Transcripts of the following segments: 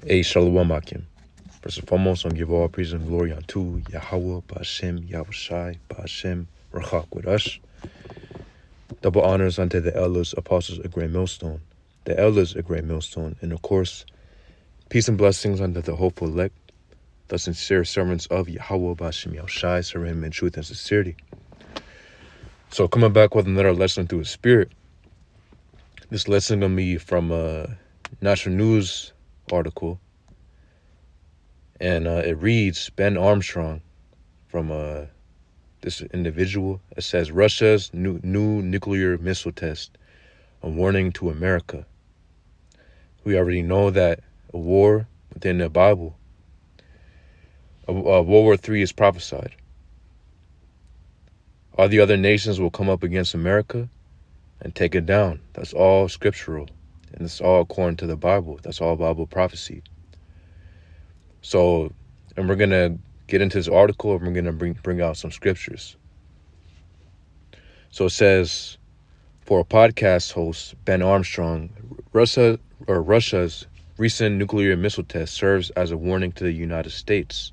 Shalom Akim. First and foremost, I give all praise and glory unto Yahweh, Ba'ashem, Yahushai, Ba'ashem, Rachak with us. Double honors unto the elders, apostles, a great millstone. The elders, a great millstone. And of course, peace and blessings unto the hopeful elect, the sincere servants of Yahweh, Ba'ashem, Yahushai, serve him in truth and sincerity. So coming back with another lesson through the Spirit. This lesson going to be from a National News article. And it reads, Ben Armstrong, from this individual. It says, Russia's new nuclear missile test, a warning to America. We already know that a war within the Bible, World War III is prophesied. All the other nations will come up against America and take it down. That's all scriptural. And it's all according to the Bible. That's all Bible prophecy. So, and we're going to get into this article and we're going to bring out some scriptures. So it says, for a podcast host, Ben Armstrong, Russia's recent nuclear missile test serves as a warning to the United States.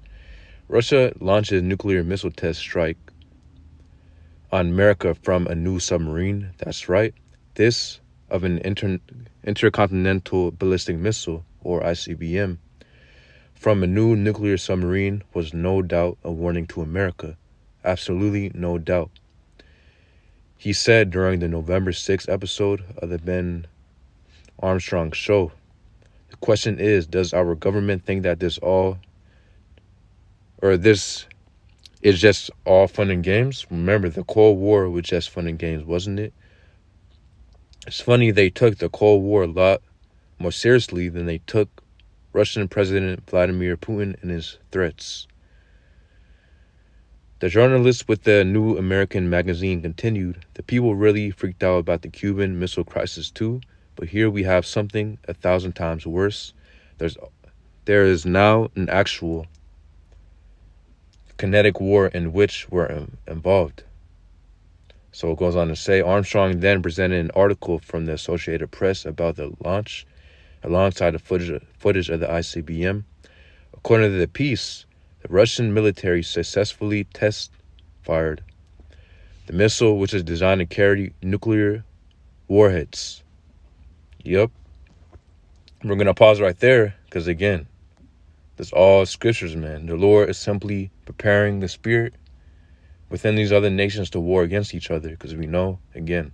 Russia launches nuclear missile test strike on America from a new submarine. That's right. This of an intercontinental ballistic missile, or ICBM, from a new nuclear submarine was no doubt a warning to America. Absolutely no doubt. He said during the November 6th episode of the Ben Armstrong show. The question is, does our government think that this is just all fun and games? Remember, the Cold War was just fun and games, wasn't it? It's funny they took the Cold War a lot more seriously than they took Russian President Vladimir Putin and his threats. The journalist with the New American magazine continued, the people really freaked out about the Cuban Missile Crisis too, but here we have something 1,000 times worse. There is now an actual kinetic war in which we're involved. So it goes on to say, Armstrong then presented an article from the Associated Press about the launch, alongside the footage of the ICBM. According to the piece, the Russian military successfully test-fired the missile, which is designed to carry nuclear warheads. Yep. We're going to pause right there because, again, that's all scriptures, man. The Lord is simply preparing the spirit within these other nations to war against each other, because we know, again,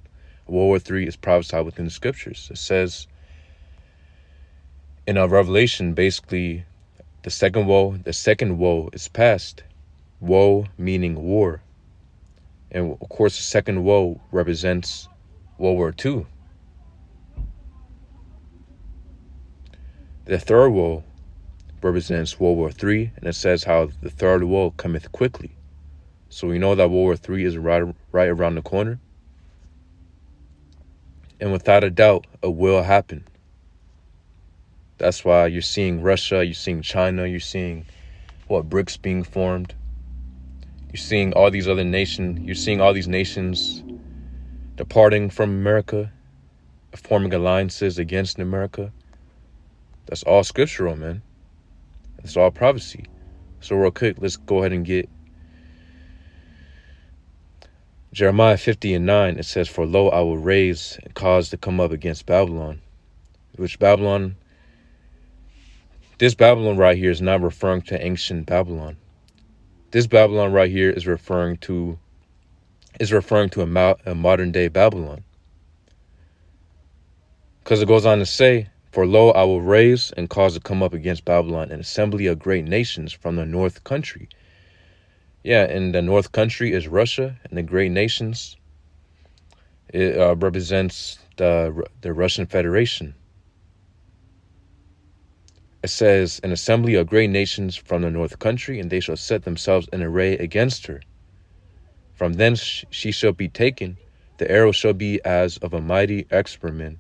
World War III is prophesied within the scriptures. It says in Revelation, basically, the second woe is past. Woe meaning war. And of course, the second woe represents World War II. The third woe represents World War III, and it says how the third woe cometh quickly. So we know that World War III is right around the corner. And without a doubt, it will happen. That's why you're seeing Russia, you're seeing China, you're seeing BRICS being formed. You're seeing all these other nations, you're seeing all these nations departing from America, forming alliances against America. That's all scriptural, man. That's all prophecy. So real quick, let's go ahead and get Jeremiah 50:9. It says, for lo, I will raise and cause to come up against Babylon, which Babylon, this Babylon right here is not referring to ancient Babylon. This Babylon right here is referring to a modern day Babylon. Because it goes on to say, for lo, I will raise and cause to come up against Babylon an assembly of great nations from the north country. Yeah, and the north country is Russia, and the great nations, it represents the Russian Federation. It says, an assembly of great nations from the north country, and they shall set themselves in array against her. From thence she shall be taken, the arrow shall be as of a mighty experiment.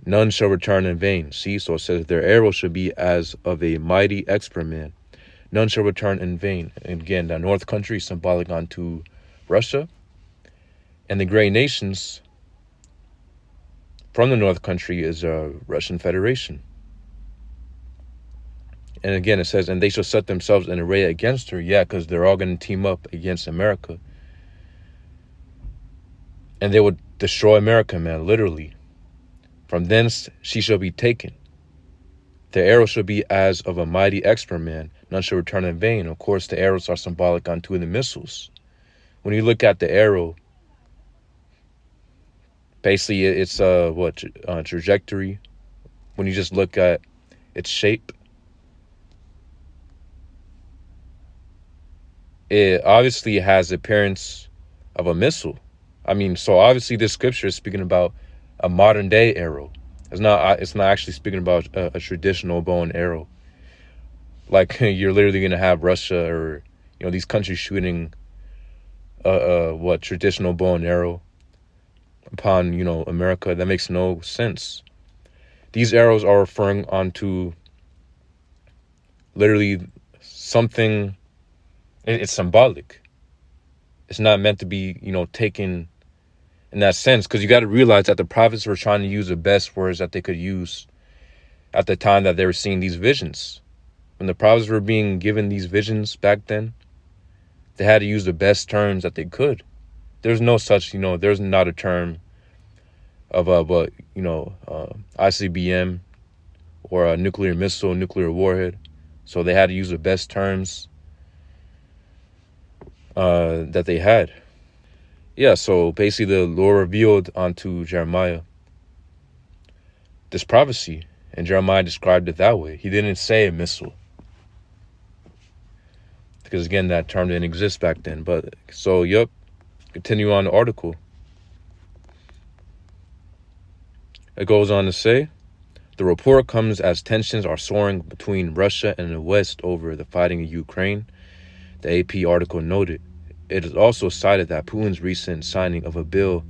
None shall return in vain. See, so it says their arrow shall be as of a mighty experiment. None shall return in vain. And again, the north country is symbolic onto Russia. And the great nations from the North Country is Russian Federation. And again, it says, and they shall set themselves in array against her. Yeah, because they're all going to team up against America. And they would destroy America, man, literally. From thence she shall be taken. The arrow shall be as of a mighty expert man. None shall return in vain. Of course, the arrows are symbolic unto the missiles. When you look at the arrow, basically it's trajectory. When you just look at its shape, it obviously has the appearance of a missile. I mean, so obviously this scripture is speaking about a modern day arrow. It's not actually speaking about a traditional bow and arrow. Like you're literally going to have Russia or, these countries shooting traditional bow and arrow upon, America. That makes no sense. These arrows are referring onto literally something. It's symbolic. It's not meant to be, taken in that sense, because you got to realize that the prophets were trying to use the best words that they could use at the time that they were seeing these visions. When the prophets were being given these visions back then, they had to use the best terms that they could. There's no such, there's not a term of ICBM or a nuclear missile, nuclear warhead. So they had to use the best terms that they had. Yeah, so basically the Lord revealed unto Jeremiah this prophecy, and Jeremiah described it that way. He didn't say a missile, because again, that term didn't exist back then. But so, continue on the article. It goes on to say, the report comes as tensions are soaring between Russia and the West over the fighting in Ukraine, the AP article noted. It is also cited that Putin's recent signing of a bill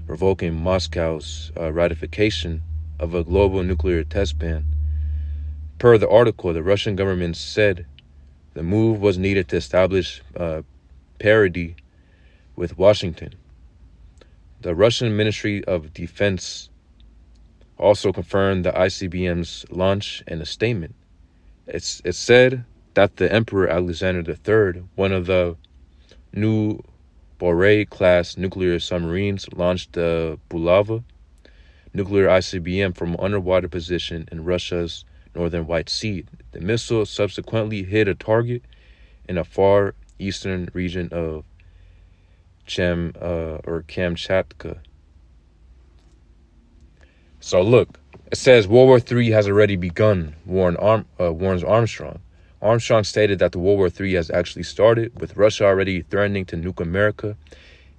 revoking Moscow's ratification of a global nuclear test ban. Per the article, the Russian government said the move was needed to establish parity with Washington. The Russian Ministry of Defense also confirmed the ICBM's launch in a statement. It said that the Emperor Alexander III, one of the new Borei-class nuclear submarines, launched the Bulava nuclear ICBM from an underwater position in Russia's northern White Sea. The missile subsequently hit a target in a far eastern region of Kamchatka. So look, it says World War III has already begun, warns Armstrong. Armstrong stated that the World War III has actually started, with Russia already threatening to nuke America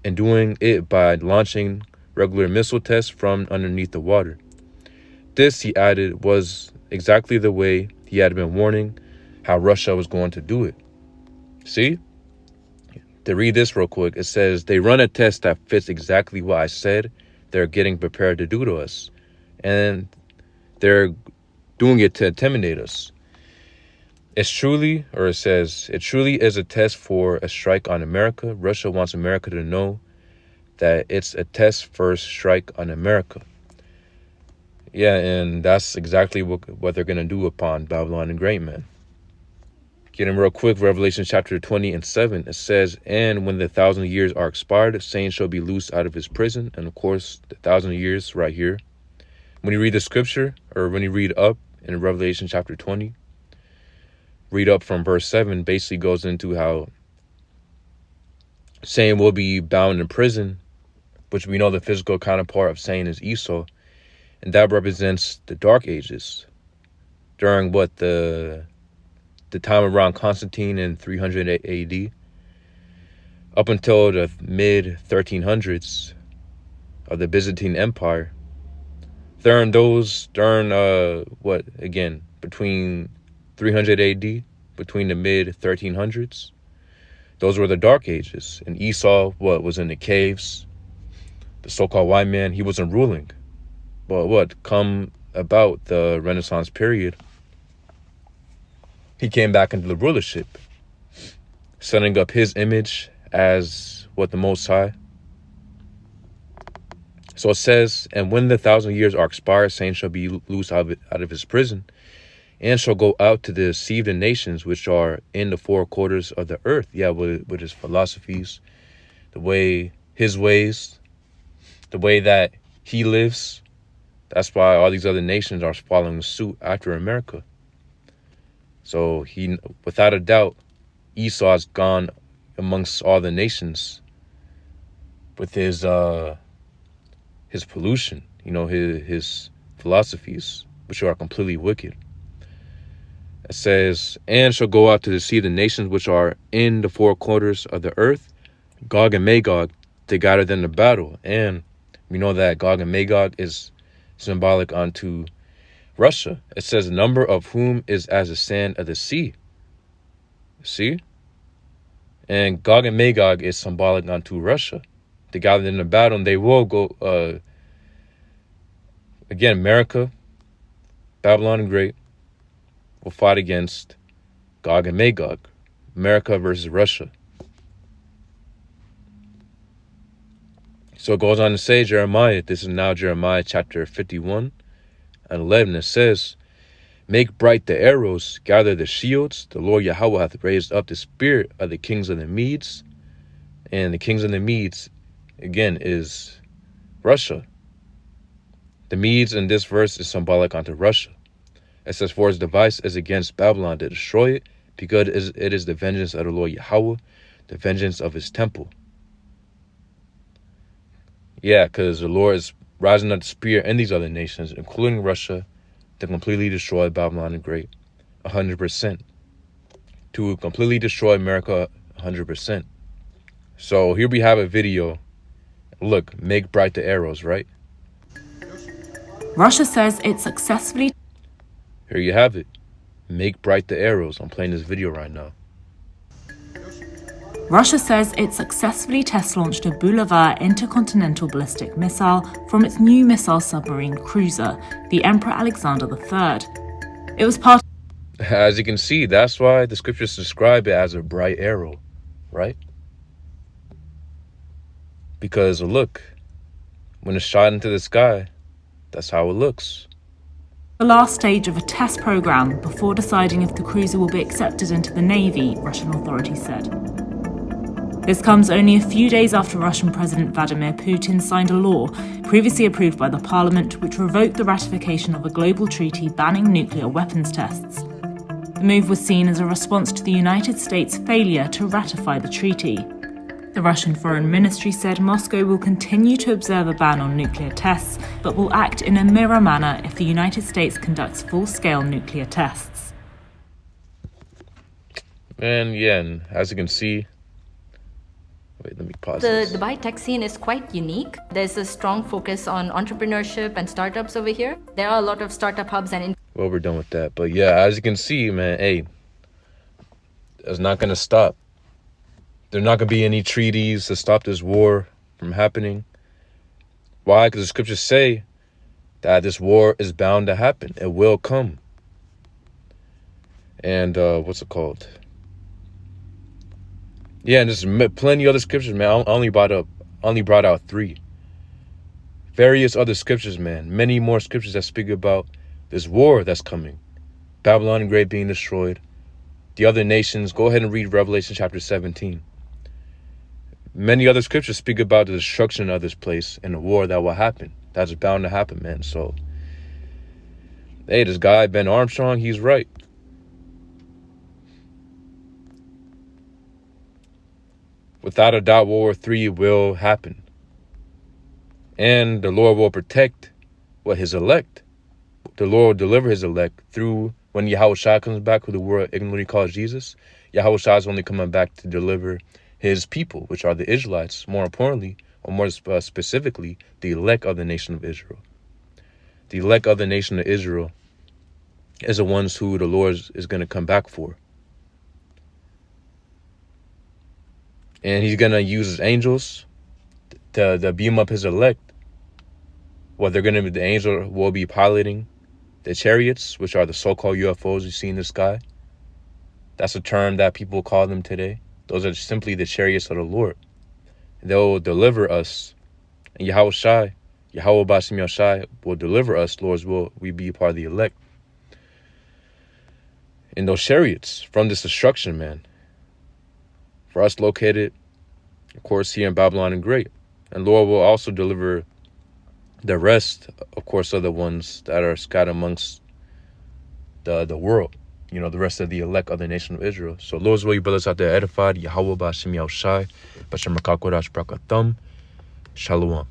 and doing it by launching regular missile tests from underneath the water. This, he added, was exactly the way he had been warning how Russia was going to do it. See? To read this real quick, it says, they run a test that fits exactly what I said they're getting prepared to do to us. And they're doing it to intimidate us. It truly is a test for a strike on America. Russia wants America to know that it's a test first strike on America. Yeah, and that's exactly what they're going to do upon Babylon the Great, man. Getting real quick, Revelation chapter 20 and 7, it says, and when the 1,000 years are expired, Satan shall be loosed out of his prison. And of course, the 1,000 years right here. When you read the scripture, or when you read up in Revelation chapter 20, read up from verse 7, basically goes into how Satan will be bound in prison, which we know the physical counterpart of Satan is Esau, and that represents the Dark Ages, during the time around Constantine in 300 AD, up until the mid-1300s of the Byzantine Empire. Between 300 AD, between the mid-1300s, those were the Dark Ages. And Esau, was in the caves, the so-called white man, he wasn't ruling. But come about the Renaissance period, he came back into the rulership, setting up his image as the Most High. So it says, and when the 1,000 years are expired, Satan shall be loosed out of his prison, and shall go out to deceive the nations which are in the four quarters of the earth. Yeah, with his philosophies, his ways, the way that he lives. That's why all these other nations are following suit after America. So he, without a doubt, Esau has gone amongst all the nations with his pollution, his philosophies, which are completely wicked. It says, and shall go out to deceive the nations which are in the four quarters of the earth, Gog and Magog, to gather them to battle. And we know that Gog and Magog is symbolic unto Russia. It says, the number of whom is as the sand of the sea. See? And Gog and Magog is symbolic unto Russia. To gather them to battle, and they will go, again, America, Babylon the Great, will fight against Gog and Magog. America versus Russia. So it goes on to say, Jeremiah, this is now Jeremiah chapter 51 and 11. It says, make bright the arrows, gather the shields. The Lord Yahweh hath raised up the spirit of the kings of the Medes. And the kings of the Medes, again, is Russia. The Medes in this verse is symbolic unto Russia. It says, for his device is against Babylon to destroy it, because it is the vengeance of the Lord Yahweh, the vengeance of his temple. Yeah, because the Lord is rising up the spear in these other nations, including Russia, to completely destroy Babylon the Great, 100%. To completely destroy America, 100%. So here we have a video. Look, make bright the arrows, right? Russia says it successfully... Here you have it. Make bright the arrows. I'm playing this video right now. Russia says it successfully test-launched a Bulava intercontinental ballistic missile from its new missile submarine cruiser, the Emperor Alexander III. It was part... As you can see, that's why the scriptures describe it as a bright arrow, right? Because look, when it's shot into the sky, that's how it looks. The last stage of a test program before deciding if the cruiser will be accepted into the Navy, Russian authorities said. This comes only a few days after Russian President Vladimir Putin signed a law, previously approved by the parliament, which revoked the ratification of a global treaty banning nuclear weapons tests. The move was seen as a response to the United States' failure to ratify the treaty. The Russian Foreign Ministry said Moscow will continue to observe a ban on nuclear tests, but will act in a mirror manner if the United States conducts full-scale nuclear tests. And yeah, and as you can see, wait, let me pause this. The Dubai tech scene is quite unique. There's a strong focus on entrepreneurship and startups over here. There are a lot of startup hubs and... Well, we're done with that. But yeah, as you can see, man, hey, it's not going to stop. There's not going to be any treaties to stop this war from happening. Why? Because the scriptures say that this war is bound to happen. It will come. And what's it called? Yeah, and there's plenty other scriptures, man. I only brought out 3. Various other scriptures, man. Many more scriptures that speak about this war that's coming. Babylon the Great being destroyed. The other nations. Go ahead and read Revelation chapter 17. Many other scriptures speak about the destruction of this place and the war that will happen. That's bound to happen, man. So, hey, this guy, Ben Armstrong, he's right. Without a doubt, World War III will happen. And the Lord will protect his elect. The Lord will deliver his elect through when Yahushua comes back, who the world ignorantly calls Jesus. Yahushua is only coming back to deliver his people, which are the Israelites, more importantly, or more specifically, the elect of the nation of Israel. The elect of the nation of Israel is the ones who the Lord is going to come back for. And he's going to use his angels to beam up his elect. Well, the angel will be piloting the chariots, which are the so-called UFOs you see in the sky. That's a term that people call them today. Those are simply the chariots of the Lord. They'll deliver us. And Yahushua Yahweh Bashim Yashai will deliver us, Lord's will, we be part of the elect. In those chariots from this destruction, man. For us located, of course, here in Babylon and Great. And Lord will also deliver the rest, of course, of the ones that are scattered amongst the world. You know, the rest of the elect of the nation of Israel. So Lord's will, you brothers out there edified. Yahweh Bashim Yashai. Bashim Rakakodash Brakathum. Shalom.